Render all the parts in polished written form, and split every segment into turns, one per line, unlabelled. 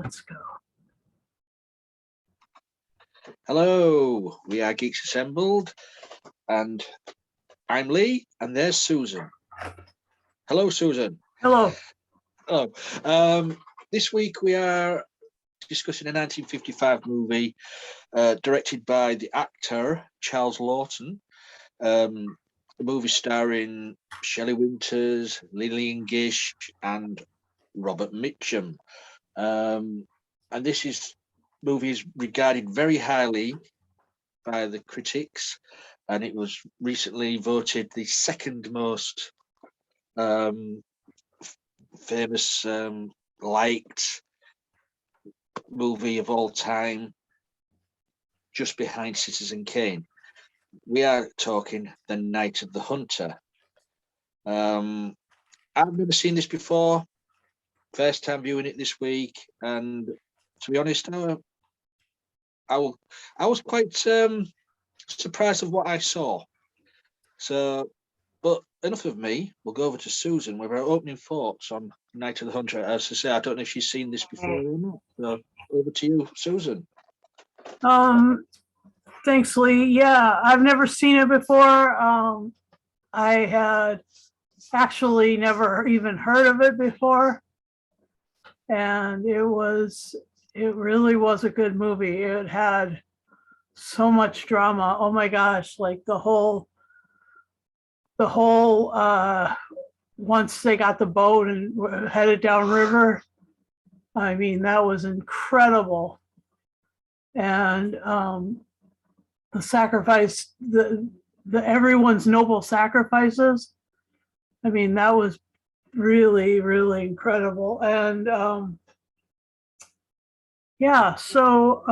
Let's go.
Hello, we are Geeks Assembled, and I'm Lee, and there's Susan. Hello, Susan.
Hello.
Hello. This week we are discussing a 1955 movie directed by the actor Charles Lawton. The movie starring Shelley Winters, Lillian Gish, and Robert Mitchum. And this movie is regarded very highly by the critics, and it was recently voted the second most famous liked movie of all time, just behind Citizen Kane. We are talking The Night of the Hunter. I've never seen this before. First time viewing it this week, and to be honest, I was quite surprised of what I saw. So, but enough of me. We'll go over to Susan with her opening thoughts on Night of the Hunter. As I say, I don't know if she's seen this before or not. So, over to you, Susan.
Thanks, Lee. Yeah, I've never seen it before. I had actually never even heard of it before. And it really was a good movie. It had so much drama. Oh my gosh, like the whole once they got the boat and were headed downriver, I mean, that was incredible. And the sacrifice, the everyone's noble sacrifices, I mean, that was really, really incredible. And yeah, so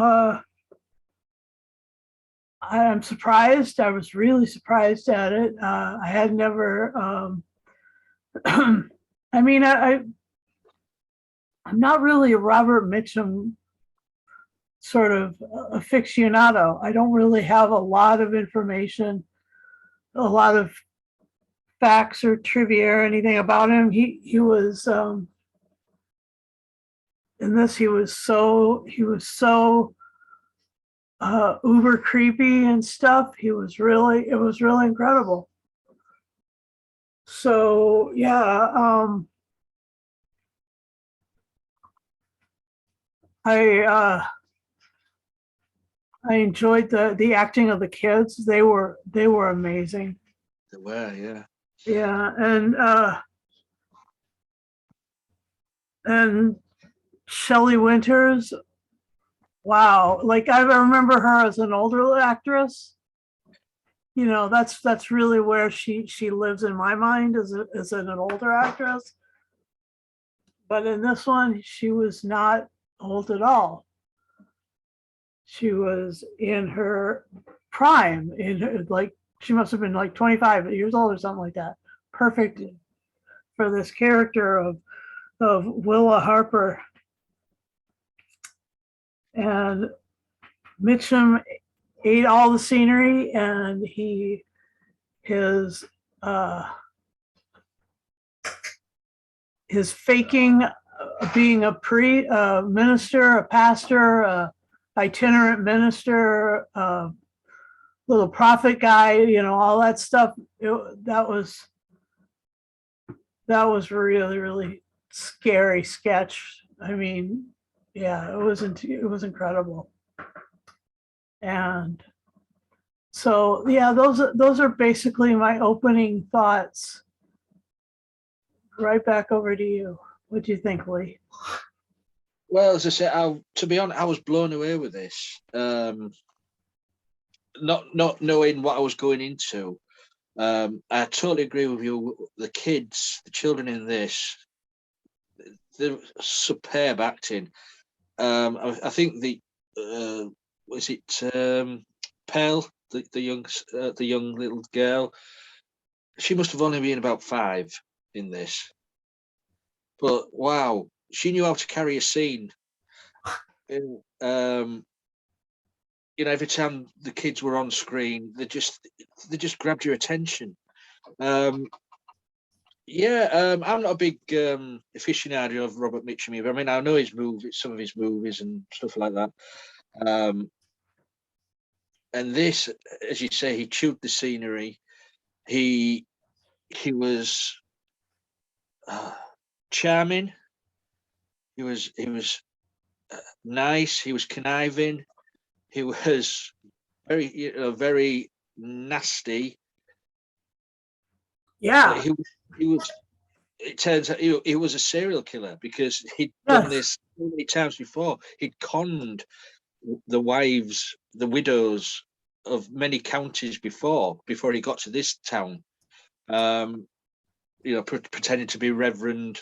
I'm surprised. I was really surprised at it. I had never I mean, I'm not really a Robert Mitchum sort of aficionado. I don't really have a lot of information, a lot of facts or trivia or anything about him. He was in this, he was so uber creepy and stuff. It was really incredible. So yeah, I enjoyed the acting of the kids. They were amazing.
They were, yeah.
Yeah, and Shelley Winters, wow. Like I remember her as an older actress. You know, that's really where she lives in my mind as an older actress. But in this one, she was not old at all. She was in her prime, in her, like she must have been like 25 years old or something like that. Perfect for this character of Willa Harper. And Mitchum ate all the scenery, and his faking being a minister, a pastor, itinerant minister, little prophet guy, you know, all that stuff. That was really, really scary sketch. I mean, yeah, it was incredible. And so, yeah, those are basically my opening thoughts. Right back over to you. What do you think, Lee?
Well, as I said, to be honest, I was blown away with this. Not knowing what I was going into. I totally agree with you. The children in this, they're superb acting. I think was it Pearl, the young little girl? She must have only been about 5 in this, but wow, she knew how to carry a scene. And, you know, every time the kids were on screen, they just grabbed your attention. Yeah, I'm not a big aficionado of Robert Mitchum either. I mean, I know his movies, some of his movies and stuff like that. And this, as you say, he chewed the scenery. He was charming. He was nice. He was conniving. He was very nasty.
Yeah.
He was. It turns out he was a serial killer because he'd
Yes.
done this so many times before. He'd conned the wives, the widows of many counties before he got to this town. Pretending to be a reverend,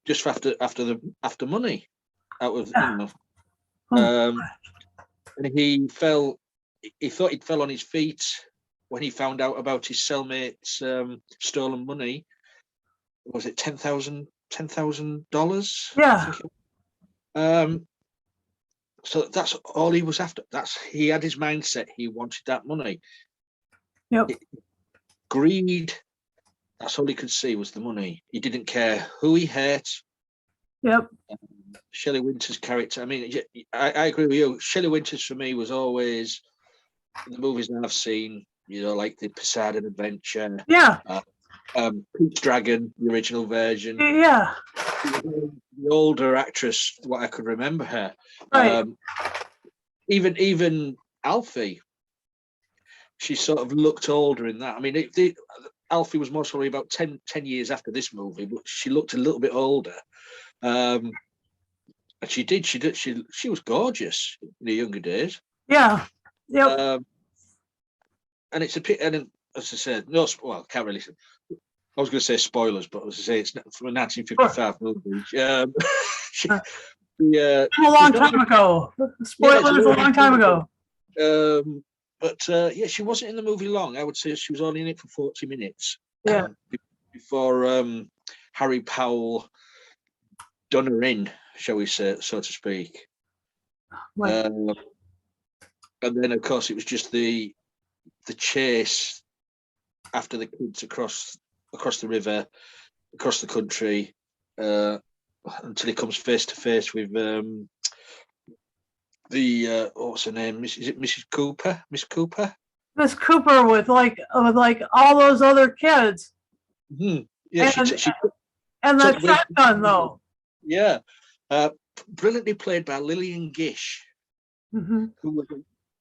just after money out of and he thought he'd fell on his feet when he found out about his cellmate's stolen money. Was it $10,000?
Yeah.
So that's all he was after. He had his mindset. He wanted that money.
Yep.
Greed. That's all he could see was the money. He didn't care who he hurt.
Yep.
Shelley Winter's character. I mean, I agree with you. Shelley Winters for me was always the movies that I've seen. Like the Poseidon Adventure.
Yeah.
Pete's Dragon, the original version.
Yeah.
The older actress, what I could remember her.
Right.
Even Alfie, she sort of looked older in that. I mean, Alfie was most probably about 10 years after this movie, but she looked a little bit older. And she was gorgeous in her younger days.
Yeah. Yep.
And it's a pit. And as I said, can't really. I was going to say spoilers, but as I say, it's from a 1955 movie.
A long time ago. Spoilers a long time ago.
But she wasn't in the movie long. I would say she was only in it for 40 minutes.
Yeah.
Before Harry Powell done her in, shall we say, so to speak.
Right.
And then, of course, it was just the chase after the kids across the river, across the country, until he comes face to face with what's her name? Is it Mrs. Cooper? Miss Cooper?
Miss Cooper with like all those other kids.
Mm-hmm. Yeah,
and that shotgun though.
Yeah, brilliantly played by Lillian Gish,
mm-hmm.
who was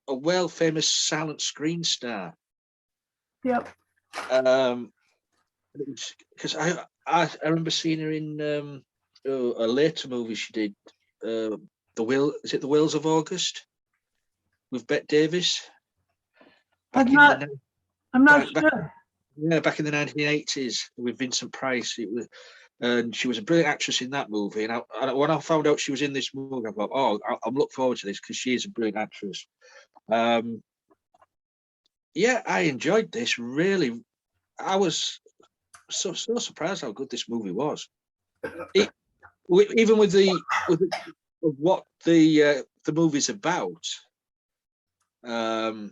a world famous silent screen star.
Yep.
Because I remember seeing her in a later movie she did, The Wheels of August, with Bette Davis.
I'm not sure.
Back in the 1980s with Vincent Price. And she was a brilliant actress in that movie. And when I found out she was in this movie, I thought, I'm looking forward to this because she is a brilliant actress. I enjoyed this. Really, I was so surprised how good this movie was. Even with what the movie's about. About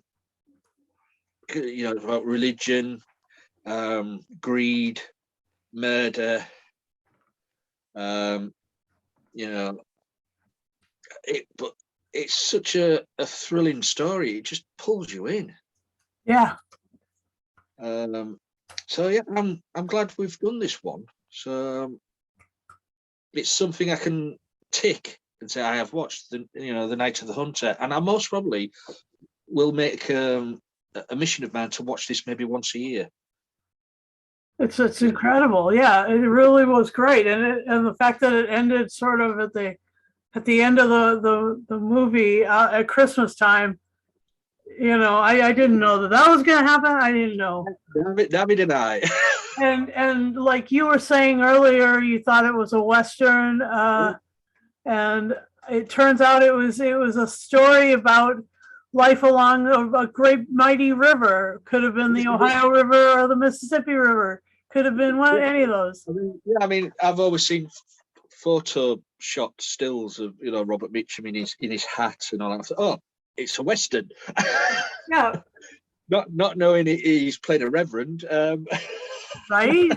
religion, greed, murder. But it's such a thrilling story. It just pulls you in.
Yeah.
So yeah, I'm glad we've done this one. So it's something I can tick and say I have watched the Night of the Hunter, and I most probably will make a mission of mine to watch this maybe once a year.
It's incredible. Yeah, it really was great, and the fact that it ended sort of at the end of the movie at Christmas time. I didn't know that was going to happen. I didn't know.
David and I.
and like you were saying earlier, you thought it was a Western, and it turns out it was a story about life along a great mighty river. Could have been the Ohio River or the Mississippi River. Could have been any of those.
I mean, I've always seen Photoshop stills of Robert Mitchum in his hat and all that. I thought, it's a Western.
Yeah.
not knowing he's played a reverend.
Right?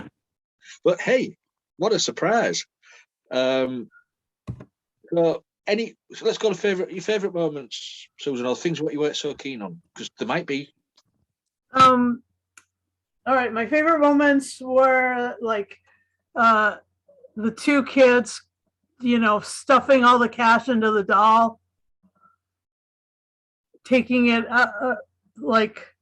But hey, what a surprise! So let's go to your favorite moments, Susan, or things what you weren't so keen on, because there might be.
All right, my favorite moments were like the two kids, stuffing all the cash into the doll, taking it like,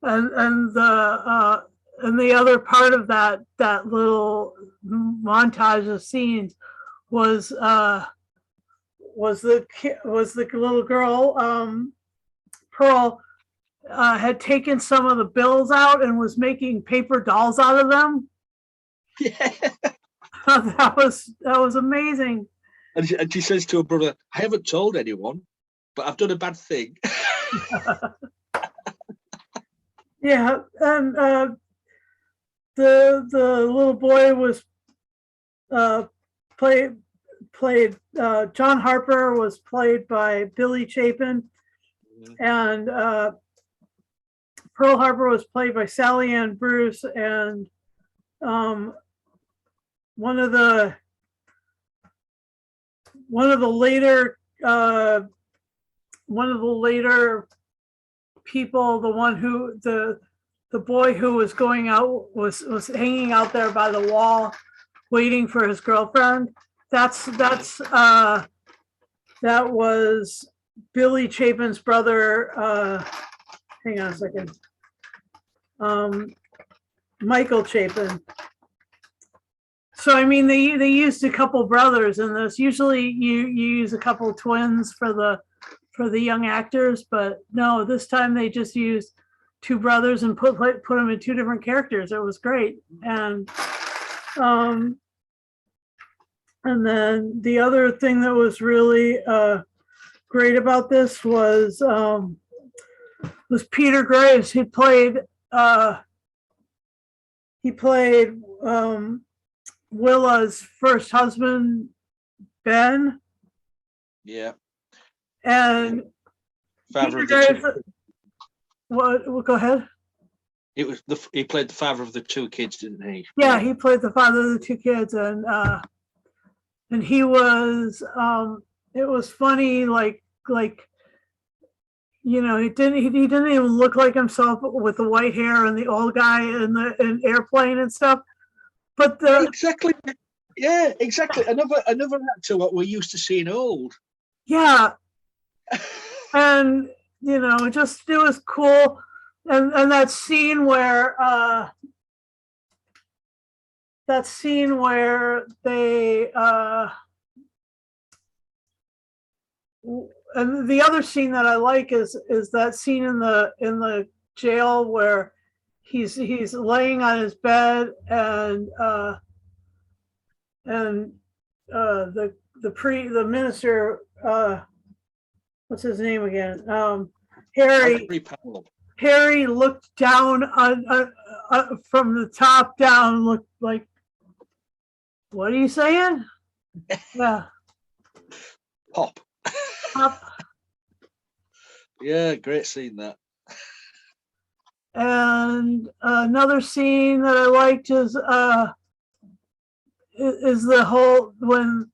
and the other part of that little montage of scenes was the little girl, Pearl, had taken some of the bills out and was making paper dolls out of them.
Yeah.
That was amazing.
And she says to her brother, "I haven't told anyone, but I've done a bad thing."
Yeah, and the little boy was played John Harper was played by Billy Chapin, and Pearl Harper was played by Sally Ann Bruce, and one of the later people, the boy who was going out was hanging out there by the wall waiting for his girlfriend. That was Billy Chapin's brother. Hang on a second. Michael Chapin. So I mean, they used a couple brothers in this. Usually, you use a couple twins for the young actors, but no, this time they just used two brothers and put them in two different characters. It was great, and then the other thing that was really great about this was Peter Graves. He played Willa's first husband, Ben.
Yeah.
And
Father
Peter Graves. What? Go ahead.
He played the father of the two kids, didn't he?
Yeah, he played the father of the two kids, and he was. It was funny, like he didn't even look like himself with the white hair and the old guy in the airplane and stuff. But
exactly. Yeah, exactly. Another actor what we're used to seeing old.
Yeah. And it was cool. And that scene where they and the other scene that I like is that scene in the jail where he's laying on his bed, and the minister, what's his name again? Harry looked down from the top down, looked like, what are you saying? Yeah.
Pop. Yeah, great scene that.
And another scene that I liked is the whole when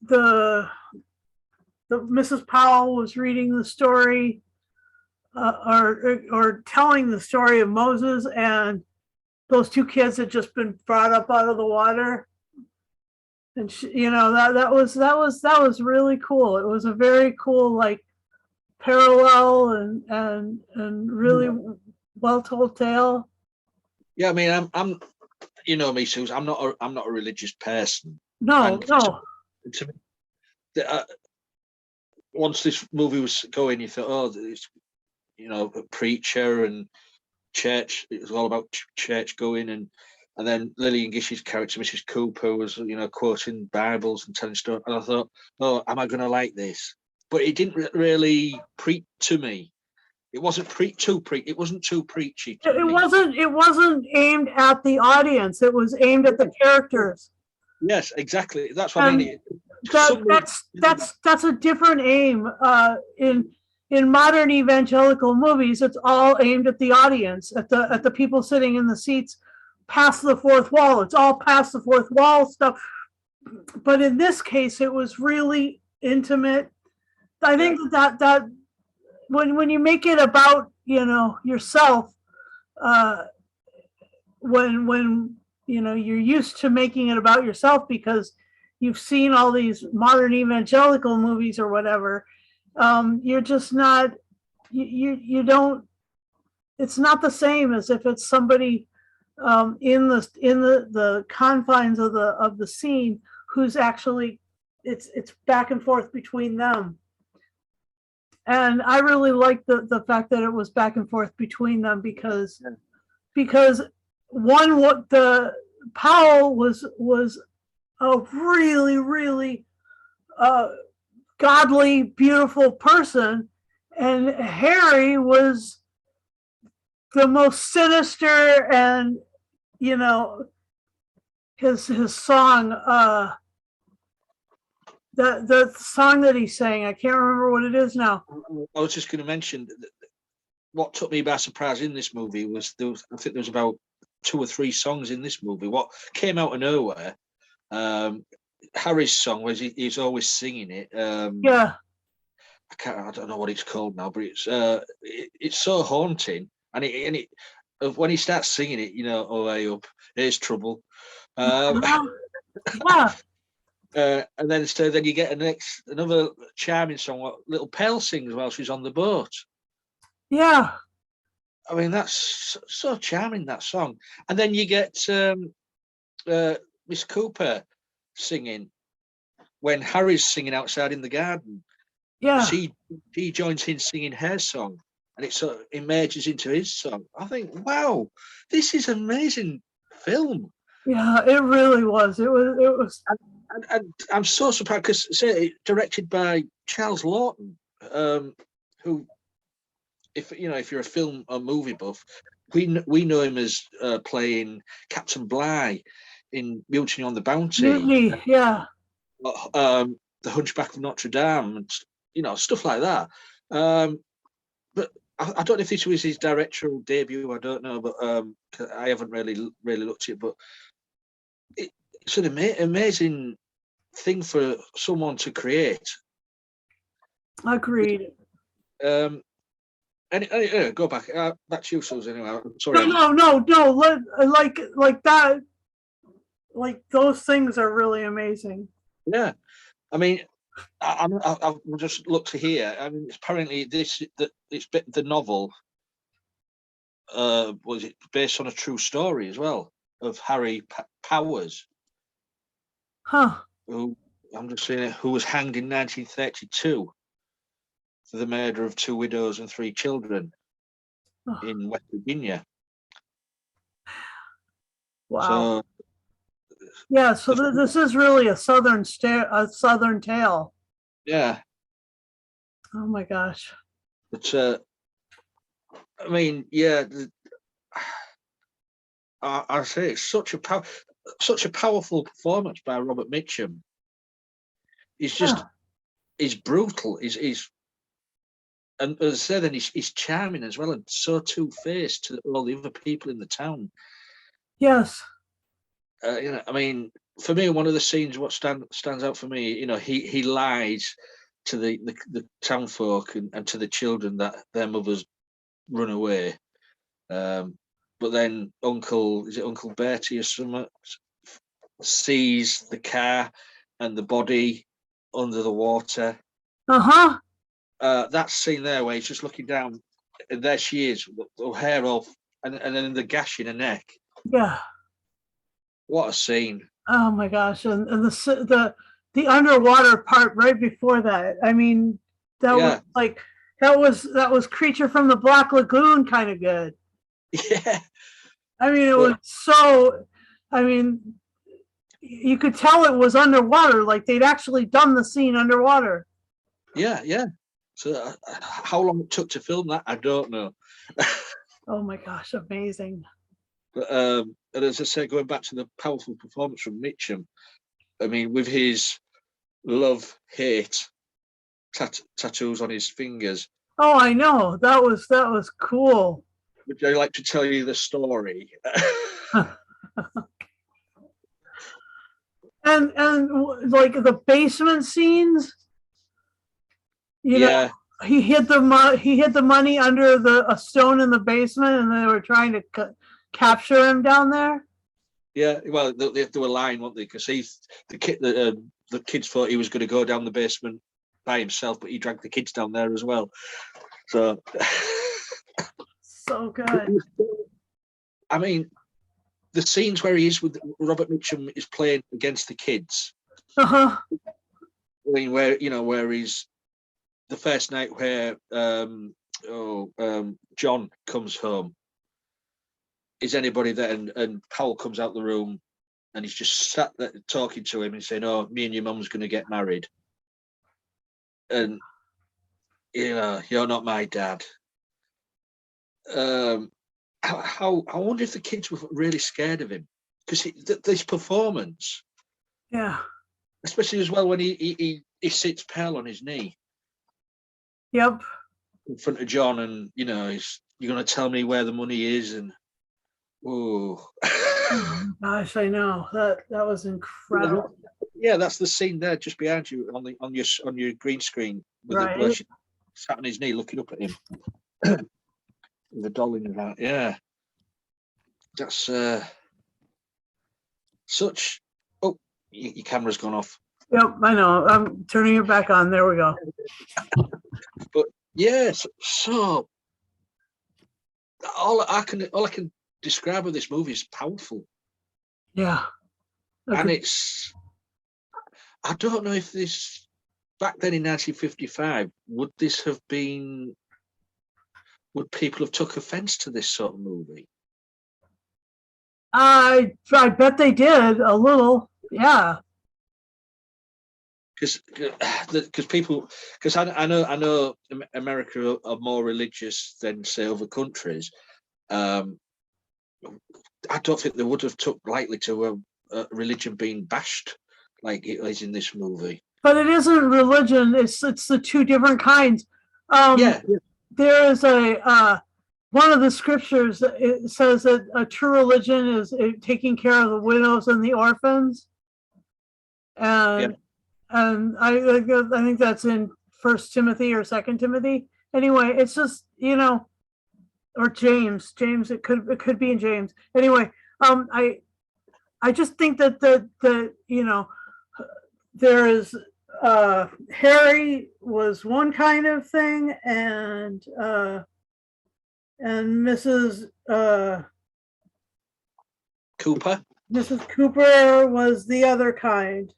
the Mrs. Powell was reading the story or telling the story of Moses, and those two kids had just been brought up out of the water, and that was really cool. It was a very cool, like, parallel and really well told tale.
Yeah, I mean, I'm me, Susan. I'm not a religious person.
No.
To me, once this movie was going, you thought, oh, it's, a preacher and church. It was all about church going, and then Lillian Gish's character, Mrs. Cooper, was quoting Bibles and telling stories. And I thought, oh, am I going to like this? But it didn't really preach to me. It wasn't It wasn't too preachy.
It wasn't aimed at the audience. It was aimed at the characters.
Yes, exactly. That's what I mean.
That's a different aim. in modern evangelical movies, it's all aimed at the audience, at the people sitting in the seats past the fourth wall. It's all past the fourth wall stuff. But in this case, it was really intimate. I think that when you make it about, you know, yourself, when you know, you're used to making it about yourself because you've seen all these modern evangelical movies or whatever, you're just not, you don't, it's not the same as if it's somebody in the confines of the scene who's actually, it's back and forth between them. And I really like the fact that it was back and forth between them because one, what the Powell was a really, really godly, beautiful person, and Harry was the most sinister, and you know, his song, the song that he sang, I can't remember what it is now.
I was just going to mention that what took me by surprise in this movie was I think there was about 2 or 3 songs in this movie. What came out of nowhere, Harry's song was he's always singing it.
Yeah.
I don't know what it's called now, but it's so haunting, and it when he starts singing it, you know, oh hey up, here's trouble.
Yeah.
And then you get another charming song what Little Pell sings while she's on the boat.
Yeah.
I mean, that's so charming, that song. And then you get Miss Cooper singing when Harry's singing outside in the garden.
Yeah.
She joins in singing her song, and it sort of emerges into his song. I think, wow, this is amazing film.
Yeah, it really was. It was.
And I'm so surprised because, say, directed by Charles Lawton, who, if you're a film or movie buff, we know him as playing Captain Bligh in Mutiny on the Bounty.
Yeah.
The Hunchback of Notre Dame, and you know, stuff like that. But I don't know if this was his directorial debut. I don't know, but I haven't really looked at it. But it's an amazing thing for someone to create.
Agreed.
And go back to you, Susan. Anyway, sorry.
No. Like that. Like those things are really amazing.
Yeah, I mean, I've just looked here. I mean, apparently it's the novel was it based on a true story as well of Harry Powers, who I'm just saying who was hanged in 1932 for the murder of 2 widows and 3 children in West Virginia.
Wow. So this is really a southern tale.
Yeah.
Oh my gosh.
But I mean, yeah, I say it's such a powerful performance by Robert Mitchum. He's just he's brutal. He's and as I said, then he's charming as well, and so two-faced to all the other people in the town.
Yes.
You know, I mean, for me, one of the scenes what stands out for me, you know, he lies to the town folk and to the children that their mothers run away. But then Uncle Bertie or something sees the car and the body under the water. That scene there where he's just looking down, and there she is, her hair off, and then the gash in her neck.
Yeah.
What a scene!
Oh my gosh, and the underwater part right before that. I mean, was like that was Creature from the Black Lagoon kind of good.
Yeah.
I mean, it was so. I mean, you could tell it was underwater, like they'd actually done the scene underwater.
Yeah. So how long it took to film that, I don't know.
Oh my gosh, amazing.
But and as I said, going back to the powerful performance from Mitchum, I mean, with his love-hate tattoos on his fingers,
Oh, I know. That was cool.
Would I like to tell you the story?
And like the basement scenes, you know,
Yeah,
he hid the money under a stone in the basement, and they were trying to capture him down there.
yeah. Well, they were lying, weren't they? Because the kids thought he was going to go down the basement by himself, but he dragged the kids down there as well. So,
So good.
I mean, the scenes where he is with Robert Mitchum is playing against the kids.
Uh-huh.
I mean, where he's the first night where John comes home. Is anybody there? And Powell comes out the room, and he's just sat there talking to him and saying, "Oh, me and your mum's going to get married," and you're not my dad. How I wonder if the kids were really scared of him, because this performance,
Yeah.
especially as well when he sits Pearl on his knee
Yep.
in front of John, and you're going to tell me where the money is, and oh,
Gosh, I know that was incredible.
yeah, that's the scene there just behind you on your green screen with
Right.
where she sat on his knee looking up at him with the doll in her hand. Yeah, that's such. Oh, your camera's gone off.
Yep, I know. I'm turning it back on. There we go.
But yes, so all I can describe of this movie is powerful,
Yeah.
and I don't know if this back then in 1955 would people have took offence to this sort of movie?
I bet they did a little. Yeah.
Because I know America are more religious than say other countries. I don't think they would have took lightly to a religion being bashed like it is in this movie.
But it isn't religion. It's the two different kinds.
Yeah.
There is a one of the scriptures. It says that a true religion is taking care of the widows and the orphans, and I think that's in First Timothy or Second Timothy. Anyway, it's just or James. James. It could be in James. Anyway, I just think that there is Harry was one kind of thing, and Mrs.
Cooper.
Mrs. Cooper was the other kind.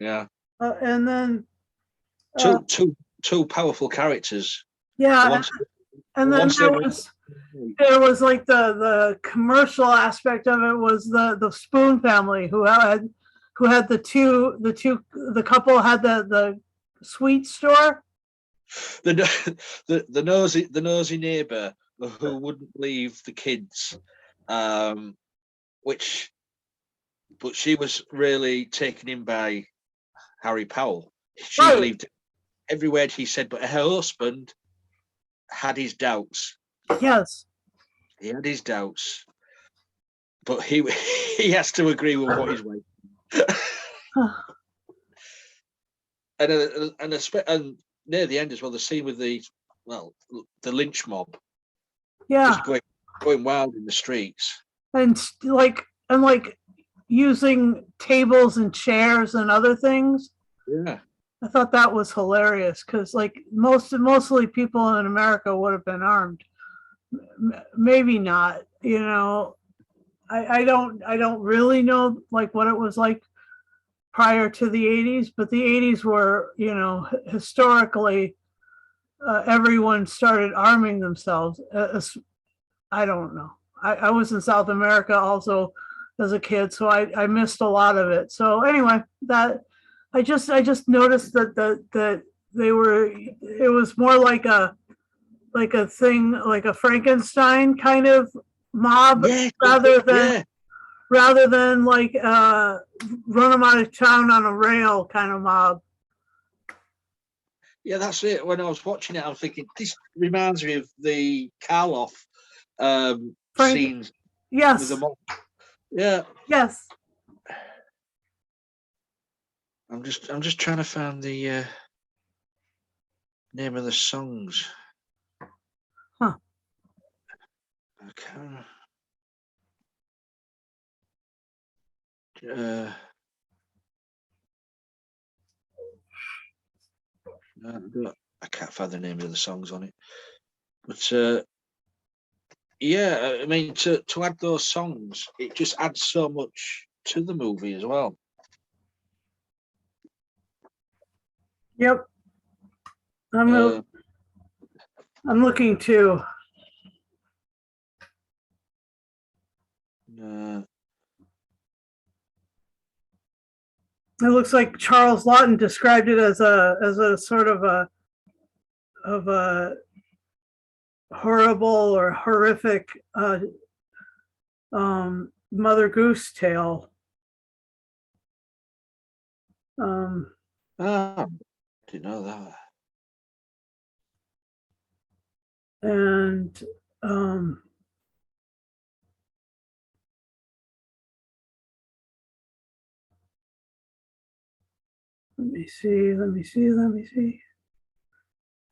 Yeah.
And then
two powerful characters.
Yeah, and then there was like the commercial aspect of it was the Spoon family who had the couple had the sweet store.
The nosy neighbor who wouldn't leave the kids, but she was really taken in by Harry Powell. She believed every word he said, but her husband had his doubts.
Yes,
he had his doubts, but he has to agree with what he's waiting. and near the end as well, the scene with the lynch mob,
yeah,
just going wild in the streets,
and like using tables and chairs and other things.
Yeah,
I thought that was hilarious because like mostly people in America would have been armed. Maybe not, I don't really know like what it was like prior to the 80s, but the 80s were, historically, everyone started arming themselves. I don't know. I was in South America also as a kid, so I missed a lot of it. So anyway, that I just noticed that they were. It was more like a thing, like a Frankenstein kind of mob, rather than like run them out of town on a rail kind of mob.
Yeah, that's it. When I was watching it, I'm thinking this reminds me of the Karloff
Frank,
scenes with
yes,
the mom. Yeah,
yes.
I'm just trying to find the name of the songs.
Huh.
I can't. I can't find the names of the songs on it. But yeah, I mean, to add those songs, it just adds so much to the movie as well.
Yep.
Uh,
I'm looking too. It looks like Charles Lawton described it as a sort of a horrible or horrific Mother Goose tale.
I didn't know that.
And let me see.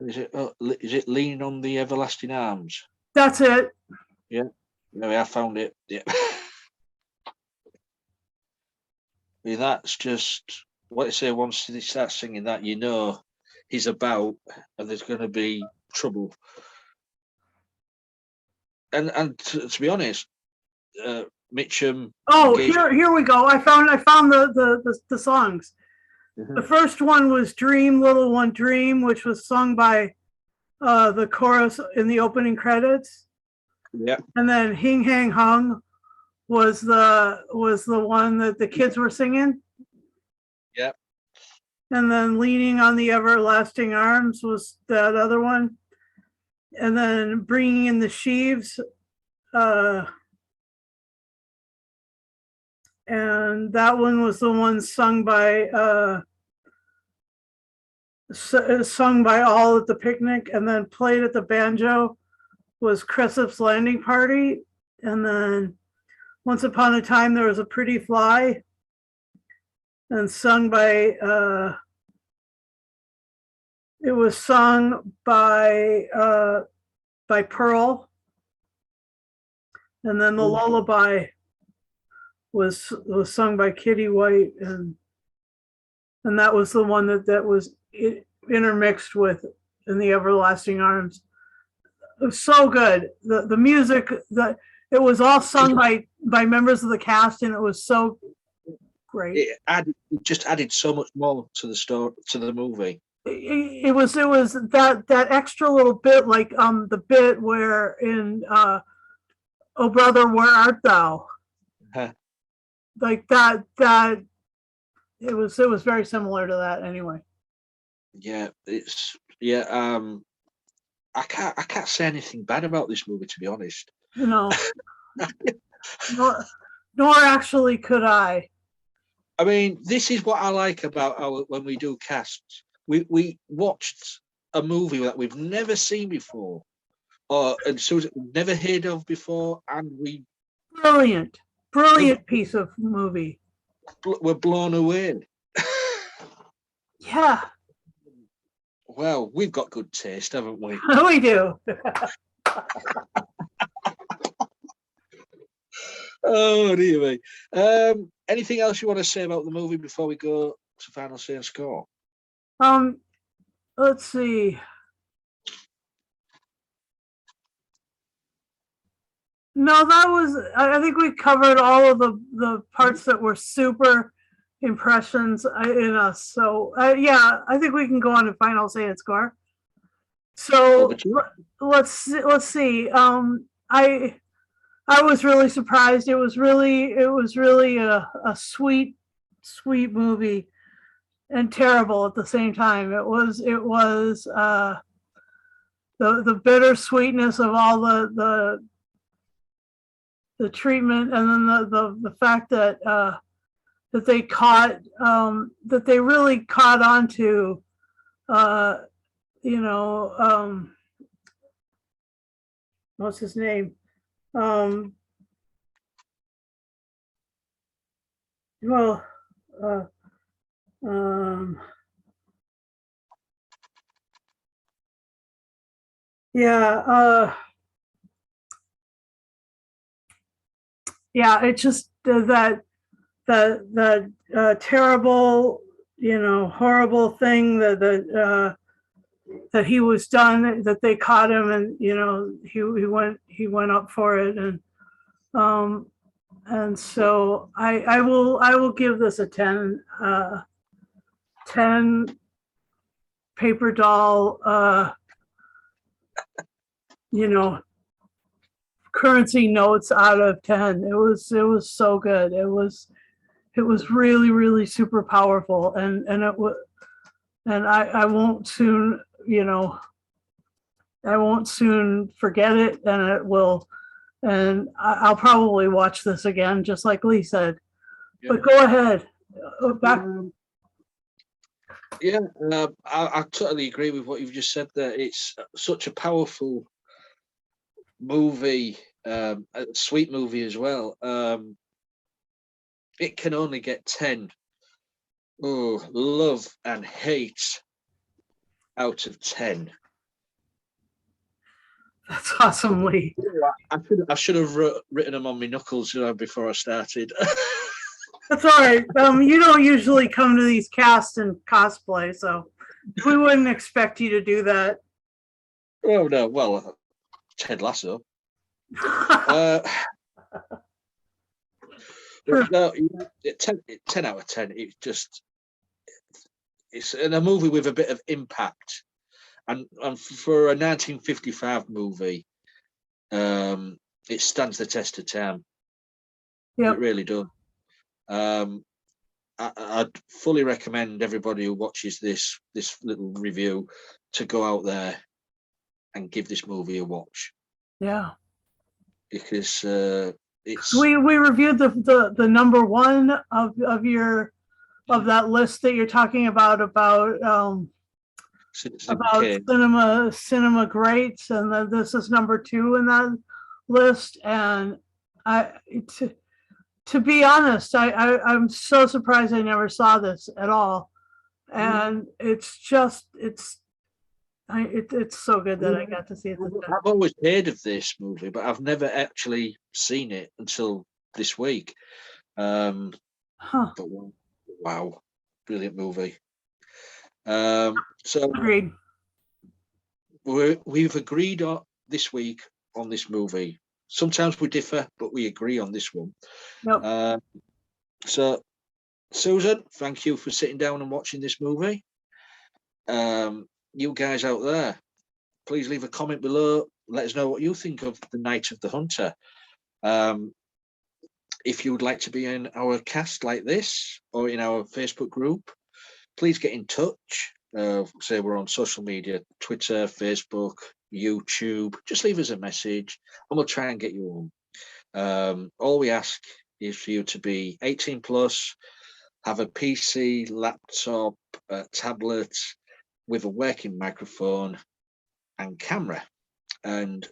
Is it Lean on the Everlasting Arms?
That's it.
Yeah, no, I found it. Yeah. I mean, that's just what I say. Once they start singing that, you know he's about, and there's going to be trouble. And to be honest, Mitchum.
Oh, here we go. I found the songs.
Mm-hmm.
The first one was "Dream, Little One Dream," which was sung by the chorus in the opening credits.
Yeah.
And then "Hing Hang Hung" was the one that the kids were singing.
Yeah.
And then "Leaning on the Everlasting Arms" was that other one. And then "Bringing in the Sheaves," and that one was the one sung by all at the picnic, and then played at the banjo was Cressip's Landing Party. And then "Once Upon a Time There Was a Pretty Fly," and sung by it was sung by Pearl. And then the lullaby was sung by Kitty White, and that was the one that was intermixed with "In the Everlasting Arms." It was so good. The music, it was all sung by members of the cast, and it was so great.
It just added so much more to the story, to the movie.
It was that extra little bit, like the bit where in "Oh Brother, Where Art Thou?" Like that it was very similar to that anyway.
Yeah, I can't say anything bad about this movie, to be honest.
No. nor actually could I.
I mean, this is what I like about when we do casts. We watched a movie that we've never seen before, and so never heard of before, and
Brilliant piece of movie.
We're blown away.
Yeah.
Well, we've got good taste, haven't we?
We do.
Oh dear me. Anything else you want to say about the movie before we go to final say and score?
Let's see. No, I think we covered all of the parts that were super impressions in us. So yeah, I think we can go on to final say and score. So let's see. I was really surprised. It was really a sweet movie, and terrible at the same time. It was the bittersweetness of all the treatment, and then the fact that that they really caught on to you know, what's his name? Well, uh, um, yeah, yeah, it just that terrible, horrible thing that he was done, that they caught him, and he went up for it, and so I will give this a 10 paper doll, you know currency notes out of 10. It was so good. It was really, really super powerful, and I won't soon, I won't soon forget it, and it will, and I'll probably watch this again, just like Lee said.
Yeah.
But go ahead. Back.
Yeah, I totally agree with what you've just said there. It's such a powerful movie, a sweet movie as well. It can only get 10 love and hate out of 10.
That's awesome, Lee.
I should have written them on my knuckles before I started.
That's all right. You don't usually come to these casts in cosplay, so we wouldn't expect you to do that.
Oh no, well, Ted Lasso. No, 10 out of 10. It's in a movie with a bit of impact, and for a 1955 movie, it stands the test of time.
Yep.
It really does. I'd fully recommend everybody who watches this little review to go out there and give this movie a watch.
Yeah.
Because it's
we reviewed the number one of that list that you're talking about cinema greats, and this is number 2 in that list. And to be honest, I'm so surprised I never saw this at all. And it's so good that I got to see it.
I've always heard of this movie, but I've never actually seen it until this week. But wow, brilliant movie. So
agreed.
We've agreed on this week on this movie. Sometimes we differ, but we agree on this one.
Yep.
So, Susan, thank you for sitting down and watching this movie. You guys out there, please leave a comment below. Let us know what you think of The Night of the Hunter. If you would like to be in our cast like this or in our Facebook group, please get in touch. Say we're on social media, Twitter, Facebook, YouTube. Just leave us a message and we'll try and get you on. All we ask is for you to be 18 plus, have a PC, laptop, tablet with a working microphone and camera, and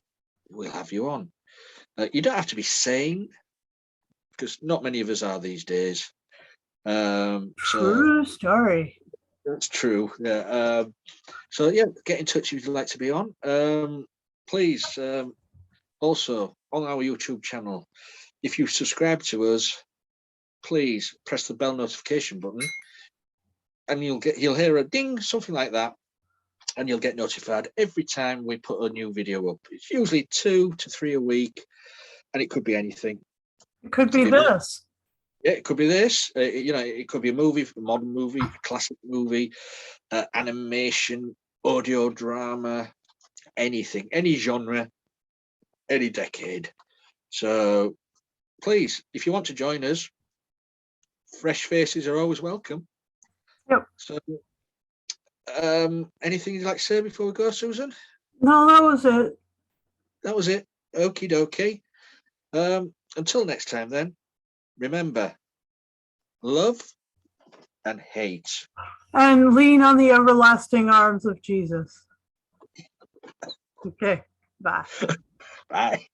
we'll have you on. You don't have to be sane, because not many of us are these days.
True story.
That's true. Yeah. So yeah, get in touch if you'd like to be on. Please, also on our YouTube channel, if you subscribe to us, please press the bell notification button, and you'll hear a ding, something like that, and you'll get notified every time we put a new video up. It's usually 2 to 3 a week, and it could be anything.
It could be this.
Yeah, it could be this. It could be a movie, a modern movie, a classic movie, animation, audio drama, anything, any genre, any decade. So please, if you want to join us, fresh faces are always welcome.
Yep.
So anything you'd like to say before we go, Susan?
No, that was it.
That was it. Okie dokie. Until next time then, remember, love and hate.
And lean on the everlasting arms of Jesus. Okay, bye.
Bye.